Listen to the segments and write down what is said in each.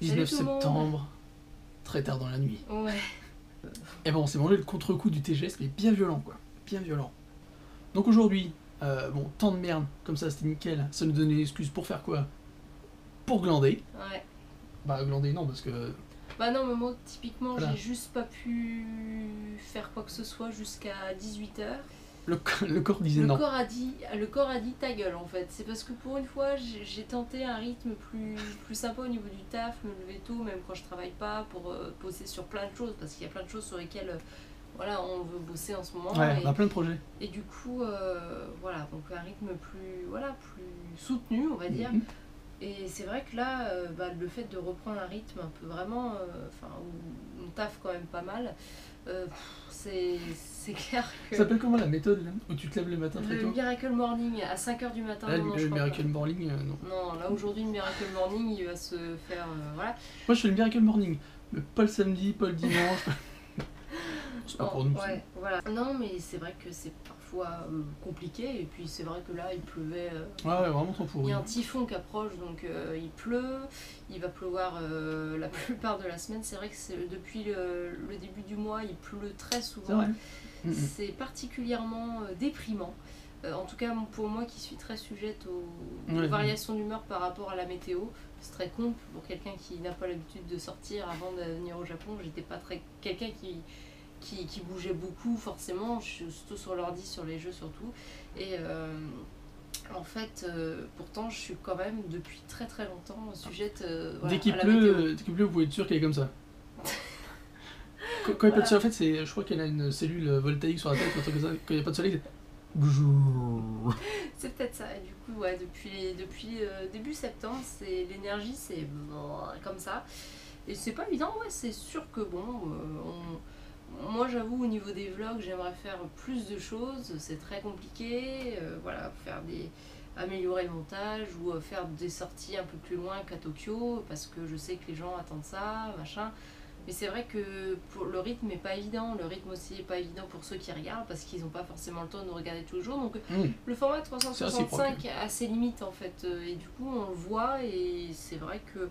19 Salut tout le monde. septembre, très tard dans la nuit. Ouais. Et bon, on s'est mangé le contre-coup du TGS, mais bien violent, quoi. Bien violent. Donc aujourd'hui, bon, temps de merde, comme ça, c'était nickel. Ça nous donnait une excuse pour faire quoi? Pour glander. Ouais. Bah, glander, non, parce que... Bah non, mais moi, typiquement, Voilà. j'ai juste pas pu faire quoi que ce soit jusqu'à 18h. Le corps disait Le non. corps a dit ta gueule, en fait. C'est parce que pour une fois, j'ai tenté un rythme plus sympa au niveau du taf, me lever tôt, même quand je travaille pas, pour bosser sur plein de choses, parce qu'il y a plein de choses sur lesquelles voilà, on veut bosser en ce moment. Ouais, on a plein de projets. Et du coup, voilà, donc un rythme plus soutenu, on va dire. Mhm. Et c'est vrai que là, le fait de reprendre un rythme un peu vraiment, où on taffe quand même pas mal, c'est clair que... Ça s'appelle comment la méthode, là, où tu te lèves le matin très Le tôt? Miracle Morning à 5h du matin, Là, non, je le crois Miracle pas. Morning, non. Non, là aujourd'hui, le Miracle Morning, il va se faire... voilà. Moi, je fais le Miracle Morning, mais pas le samedi, pas le dimanche. C'est pas Non, pour nous. ouais, voilà. Non, mais c'est vrai que c'est parfois compliqué, et puis c'est vrai que là, il pleuvait... Ouais, vraiment trop Il pourri. y a un typhon qui approche, donc il pleut, il va pleuvoir la plupart de la semaine. C'est vrai que depuis le début du mois, il pleut très C'est souvent. vrai. Mhm. C'est particulièrement déprimant. En tout cas, pour moi qui suis très sujette aux Ouais. variations d'humeur par rapport à la météo, c'est très con pour quelqu'un qui n'a pas l'habitude de sortir avant de venir au Japon. J'étais pas très quelqu'un qui bougeait beaucoup forcément, je suis surtout sur l'ordi, sur les jeux surtout. Et en fait, pourtant, je suis quand même depuis très très longtemps sujette voilà, Dès qu'il à la météo. pleut, vous pouvez être sûr qu'elle est comme ça. Quand il n'y a pas de soleil, en fait, je crois qu'elle a une cellule voltaïque sur la tête, un truc comme ça. Quand il n'y a pas de soleil, c'est... Boujour. C'est peut-être ça. Et du coup, ouais, depuis début septembre, l'énergie, c'est comme ça. Et c'est pas évident, ouais, c'est sûr que bon, moi j'avoue au niveau des vlogs, j'aimerais faire plus de choses, c'est très compliqué, voilà, améliorer le montage ou faire des sorties un peu plus loin qu'à Tokyo, parce que je sais que les gens attendent ça, machin. Mais c'est vrai que pour le rythme n'est pas évident, le rythme aussi n'est pas évident pour ceux qui regardent, parce qu'ils n'ont pas forcément le temps de nous regarder tous les jours. Donc le format 365 a ses limites en fait, et du coup on le voit, et c'est vrai que...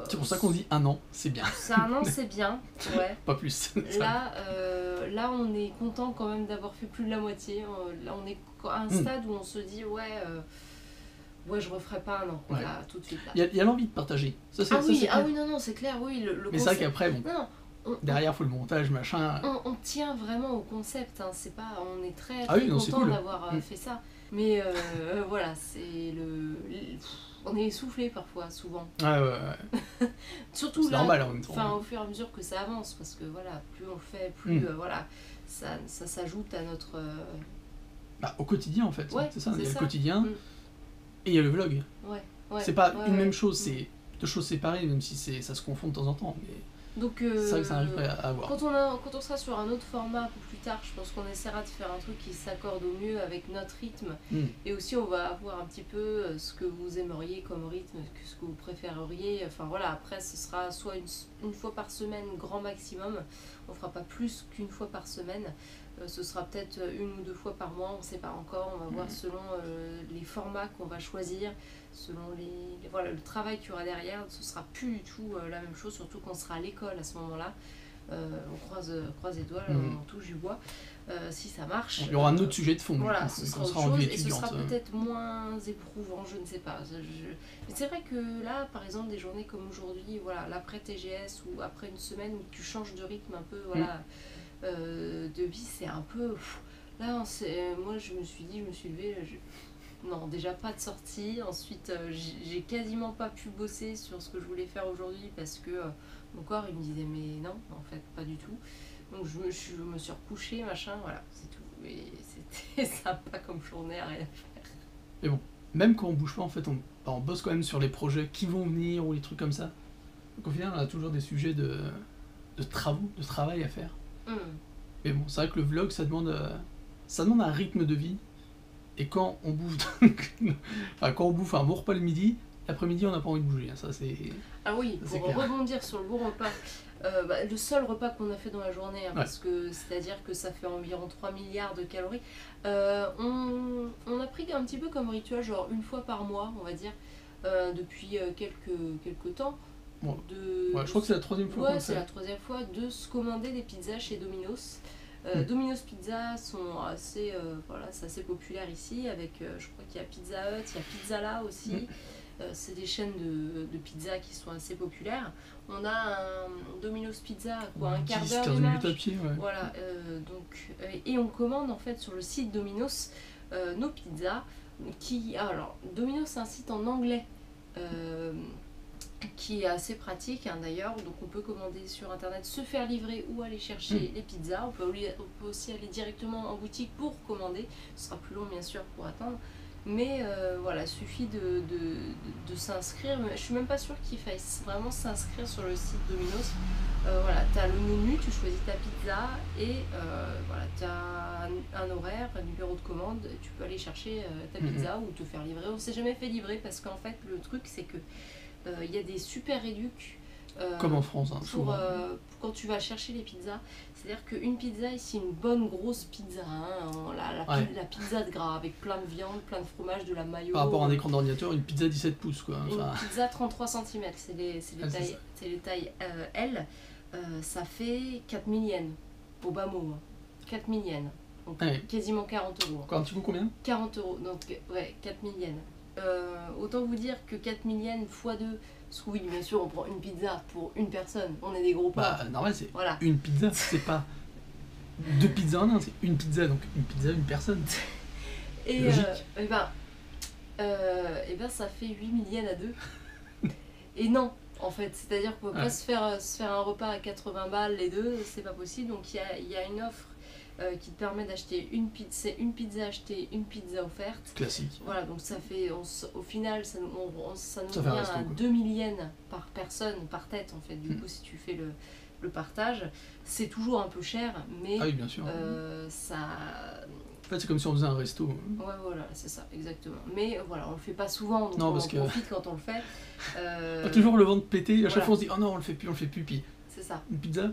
C'est pour ça qu'on dit un an, c'est bien. Ça, un an, c'est bien, ouais. Pas plus. Là, on est content quand même d'avoir fait plus de la moitié. Là, on est à un stade où on se dit, ouais, je referai pas un an, Ouais. là, tout de suite. Là. Il y a l'envie de partager. Ça, c'est, Ah ça, oui, c'est clair. non, c'est clair, oui. Mais c'est vrai qu'après, bon, Non, derrière, il faut le montage, machin. on tient vraiment au concept, hein. C'est pas, on est très, Ah oui, non, c'est content cool. d'avoir fait ça. Mais voilà, c'est on est essoufflé parfois, souvent. Ouais. Surtout C'est là, normal en même temps. au fur et à mesure que ça avance, parce que voilà, plus on le fait, plus voilà, ça s'ajoute à notre... Bah, au quotidien en fait, Ouais, c'est ça, il y a c'est le ça. quotidien et il y a le vlog. Ouais, C'est pas ouais, une ouais. même chose, c'est deux choses séparées, même si ça se confond de temps en temps. Mais Donc, c'est vrai que ça arrive à voir. quand on sera sur un autre format un peu plus tard, je pense qu'on essaiera de faire un truc qui s'accorde au mieux avec notre rythme. Et aussi, on va avoir un petit peu ce que vous aimeriez comme rythme, ce que vous préféreriez. Enfin voilà, après, ce sera soit une fois par semaine, grand maximum. On fera pas plus qu'une fois par semaine. Ce sera peut-être une ou deux fois par mois, on ne sait pas encore. On va voir selon les formats qu'on va choisir, selon voilà, le travail qu'il y aura derrière. Ce sera plus du tout la même chose, surtout qu'on sera à l'école à ce moment-là. On croise les doigts, on touche du bois, si ça marche. Il y aura un autre sujet de fond, Voilà, ce sera sera autre en chose, vie et ce étudiante. sera peut-être moins éprouvant, je ne sais pas. Mais c'est vrai que là, par exemple, des journées comme aujourd'hui, voilà, l'après TGS ou après une semaine où tu changes de rythme un peu, voilà, de vie, c'est un peu... Là, moi, je me suis levée, non, déjà pas de sortie. Ensuite, j'ai quasiment pas pu bosser sur ce que je voulais faire aujourd'hui parce que mon corps, il me disait, mais non, en fait, pas du tout. Donc, je me suis recouchée, machin, voilà, c'est tout. Et c'était sympa comme journée à rien faire. Mais bon, même quand on bouge pas, en fait, on bosse quand même sur les projets qui vont venir ou les trucs comme ça. Donc au final, on a toujours des sujets de travail à faire. Mais bon, c'est vrai que le vlog, ça demande un rythme de vie. Et quand on bouffe, un bon repas le midi, l'après-midi, on n'a pas envie de bouger. Ça, c'est... Ah oui, c'est pour clair. rebondir sur le bon repas, le seul repas qu'on a fait dans la journée, parce que c'est-à-dire que ça fait environ 3 milliards de calories, on a pris un petit peu comme rituel, genre une fois par mois, on va dire, depuis quelques temps. Ouais, je crois que c'est la troisième fois. Ouais, c'est la troisième fois de se commander des pizzas chez Domino's. Domino's Pizza sont assez, c'est assez populaire ici, avec, je crois qu'il y a Pizza Hut, il y a Pizzala aussi. C'est des chaînes de pizza qui sont assez populaires. On a un Domino's Pizza à un quart d'heure de marche. À pied, ouais. Voilà, et on commande en fait sur le site Domino's nos pizzas. Alors, Domino's, c'est un site en anglais. Qui est assez pratique d'ailleurs, donc on peut commander sur internet, se faire livrer ou aller chercher les pizzas. On peut aussi aller directement en boutique pour commander, ce sera plus long bien sûr pour attendre, mais voilà, il suffit de s'inscrire. Je suis même pas sûre qu'il faille vraiment s'inscrire sur le site Domino's. Voilà, tu as le menu, tu choisis ta pizza et voilà, tu as un horaire, un numéro de commande, tu peux aller chercher ta pizza ou te faire livrer. On s'est jamais fait livrer parce qu'en fait le truc c'est que il y a des super réducs comme en France pour quand tu vas chercher les pizzas. C'est-à-dire qu'une pizza ici, une bonne grosse pizza, la pizza de gras avec plein de viande, plein de fromage, de la mayo. Par rapport à un écran d'ordinateur, une pizza 17 pouces quoi. Une pizza 33 cm, c'est les tailles L, ça fait 4000 yens au bas mot. 4000 yens. Donc quasiment 40 €. Encore un petit coup combien ? 40 €, donc ouais, 4000 yens. Autant vous dire que 4000 yens x 2, parce que oui, bien sûr, on prend une pizza pour une personne, on est des gros pains. Normal, c'est une pizza, c'est pas deux pizzas en un, c'est une pizza, donc une pizza, une personne. Et ça fait 8000 yens à deux. Et non, en fait, c'est-à-dire qu'on peut pas se faire un repas à 80 balles les deux, c'est pas possible, donc il y a une offre qui te permet d'acheter une pizza achetée, une pizza offerte. Classique. Voilà, donc ça fait, au final, ça nous revient à 2000 yens par personne, par tête en fait. Du coup, si tu fais le partage, c'est toujours un peu cher, mais oui, bien sûr. ça... En fait, c'est comme si on faisait un resto. Ouais, voilà, c'est ça, exactement. Mais voilà, on le fait pas souvent, donc on en profite quand on le fait. On a toujours le ventre pété, à chaque fois on se dit oh non, on le fait plus, puis... C'est ça. Une pizza ?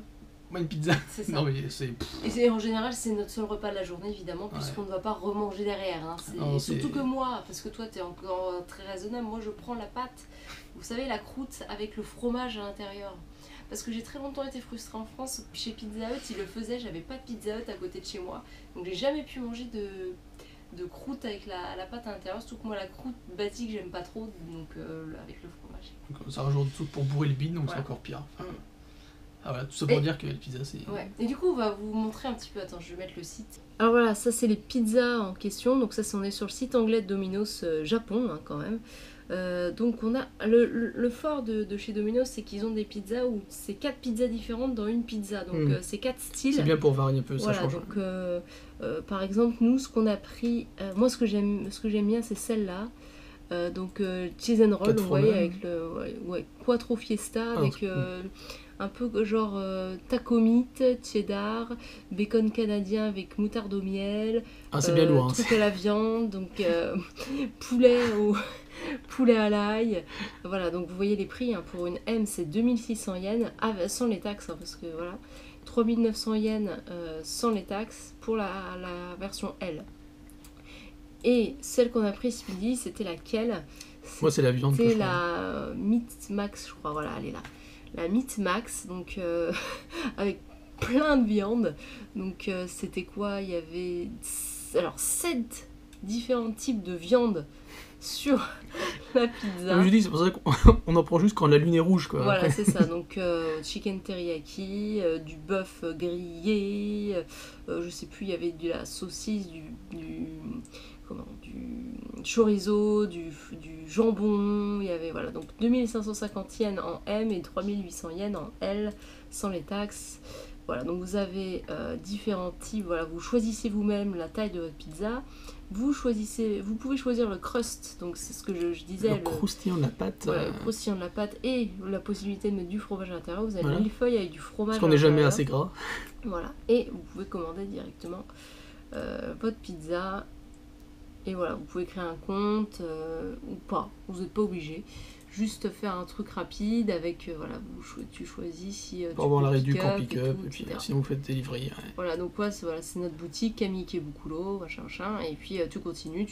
Une pizza. C'est ça. Non, mais c'est... Et en général, c'est notre seul repas de la journée, évidemment, puisqu'on ne va pas remanger derrière. Surtout que moi, parce que toi, tu es encore très raisonnable, moi, je prends la pâte, vous savez, la croûte avec le fromage à l'intérieur. Parce que j'ai très longtemps été frustrée en France. Chez Pizza Hut, ils le faisaient, j'avais pas de Pizza Hut à côté de chez moi. Donc, j'ai jamais pu manger de croûte avec la pâte à l'intérieur. Surtout que moi, la croûte basique, j'aime pas trop, donc avec le fromage. Donc, ça rajoute tout pour bourrer le bide, donc c'est encore pire. Voilà, tout ça pour dire que les pizzas c'est... Ouais, et du coup on va vous montrer un petit peu, attends je vais mettre le site. Alors voilà, ça c'est les pizzas en question, donc ça on est sur le site anglais de Domino's Japon quand même. Donc on a, le fort de chez Domino's c'est qu'ils ont des pizzas où c'est 4 pizzas différentes dans une pizza, donc c'est 4 styles. C'est bien pour varier un peu, ça change. Donc par exemple nous ce qu'on a pris, moi ce que j'aime bien c'est celle-là. Donc cheese and roll, vous voyez, avec le quattro fiesta, avec un peu genre taco meat, cheddar, bacon canadien avec moutarde au miel, c'est bien lourd, truc à la viande, donc poulet à l'ail. Voilà, donc vous voyez les prix, pour une M c'est 2600 yens sans les taxes, parce que voilà, 3900 yens sans les taxes pour la version L. Et celle qu'on a prise ce midi, c'était laquelle ? Moi, c'est la viande. C'était la Meat Max, je crois. Voilà, elle est là. La Meat Max, donc avec plein de viande. Donc, c'était quoi ? Il y avait 7 différents types de viande sur la pizza. Comme je dis, c'est pour ça qu'on en prend juste quand la lune est rouge, quoi. Voilà, c'est ça. Donc, chicken teriyaki, du bœuf grillé, je sais plus, il y avait de la saucisse, du chorizo, du jambon, il y avait voilà, donc 2550 yens en M et 3800 yens en L sans les taxes. Voilà, donc vous avez différents types, voilà, vous choisissez vous-même la taille de votre pizza, vous pouvez choisir le crust, donc c'est ce que je disais. Le croustillant de la pâte. Voilà, le croustillant de la pâte et la possibilité de mettre du fromage à l'intérieur, vous avez une millefeuille avec du fromage. Parce qu'on n'est jamais assez gras. Voilà, et vous pouvez commander directement votre pizza. Et voilà, vous pouvez créer un compte ou pas, vous n'êtes pas obligé. Juste faire un truc rapide avec, voilà, tu choisis si pour avoir la réduc en pick-up, et puis sinon vous faites delivery. Ouais. Voilà, donc c'est notre boutique, Camille Kebukulo, machin, et puis tu continues,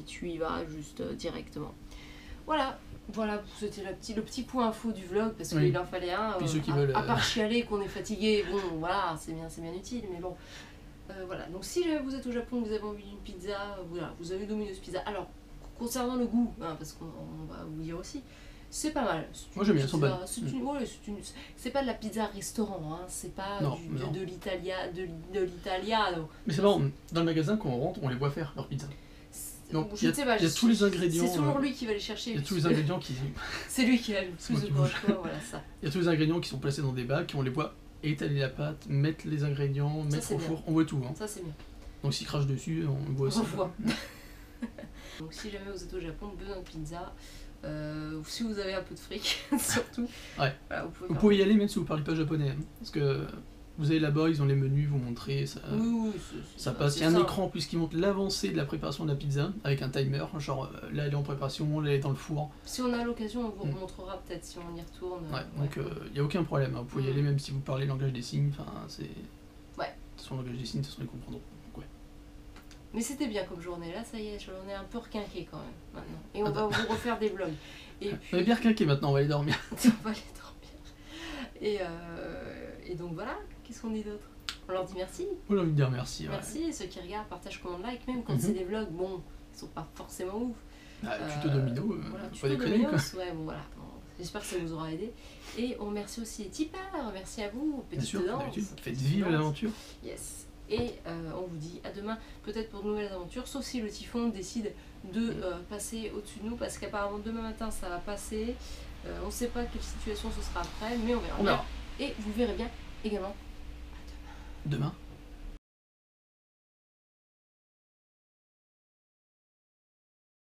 tu y vas juste directement. Voilà, Voilà, c'était le petit point info du vlog, parce qu'il en fallait un. Puis ceux qui veulent, à part chialer qu'on est fatigué, bon, voilà, c'est bien utile, mais bon. Voilà, donc si jamais vous êtes au Japon, vous avez envie d'une pizza, voilà, vous avez Domino's Pizza. Alors, concernant le goût, hein, parce qu'on va vous dire aussi, c'est pas mal. Moi j'aime bien, elles sont bonnes. C'est pas de la pizza restaurant, hein, c'est pas de l'italiano. Mais c'est marrant, dans le magasin, quand on rentre, on les voit faire leur pizza. Donc, il y a tous les ingrédients. C'est toujours lui qui va les chercher. Il y a tous les ingrédients qui. C'est lui qui a le plus de choix, voilà ça. Il y a tous les ingrédients qui sont placés dans des bacs, on les voit étaler la pâte, mettre les ingrédients, mettre au four, on voit tout. Hein. Ça c'est bien. Donc s'il crache dessus, on voit aussi. On voit. Donc si jamais vous êtes au Japon, besoin de pizza, si vous avez un peu de fric, surtout, ouais. Voilà, vous pouvez y aller même si vous ne parlez pas japonais. Hein, parce que vous allez là-bas, ils ont les menus, vous montrez, ça passe. Il y a un écran puisqu'ils montrent l'avancée de la préparation de la pizza avec un timer, genre là elle est en préparation, là elle est dans le four. Si on a l'occasion, on vous remontrera peut-être si on y retourne. Donc il n'y a aucun problème, hein, vous pouvez y aller même si vous parlez le langage des signes, enfin c'est... Ouais. De toute façon le langage des signes, de toute façon ils comprendront. Donc, ouais. Mais c'était bien comme journée, là ça y est, j'en ai un peu requinqué quand même maintenant. Et on va vous refaire des vlogs. Et puis... On va bien requinqué maintenant, on va aller dormir. On va aller dormir. Et donc voilà, qu'est-ce qu'on dit d'autre? On leur dit merci. On leur dire merci. Merci, et ceux qui regardent, partagent, commentent, like, même quand c'est des vlogs, bon, ils sont pas forcément ouf. Tuto Domino, voilà, pas déconner quoi. Ouais, bon voilà. Bon, j'espère que ça vous aura aidé. Et on remercie aussi les tipeurs, merci à vous, petite danse. Faites vivre l'aventure. Yes. Et on vous dit à demain, peut-être pour de nouvelles aventures, sauf si le typhon décide de passer au-dessus de nous, parce qu'apparemment demain matin ça va passer. On ne sait pas quelle situation ce sera après, mais on verra bien. Et vous verrez bien également demain.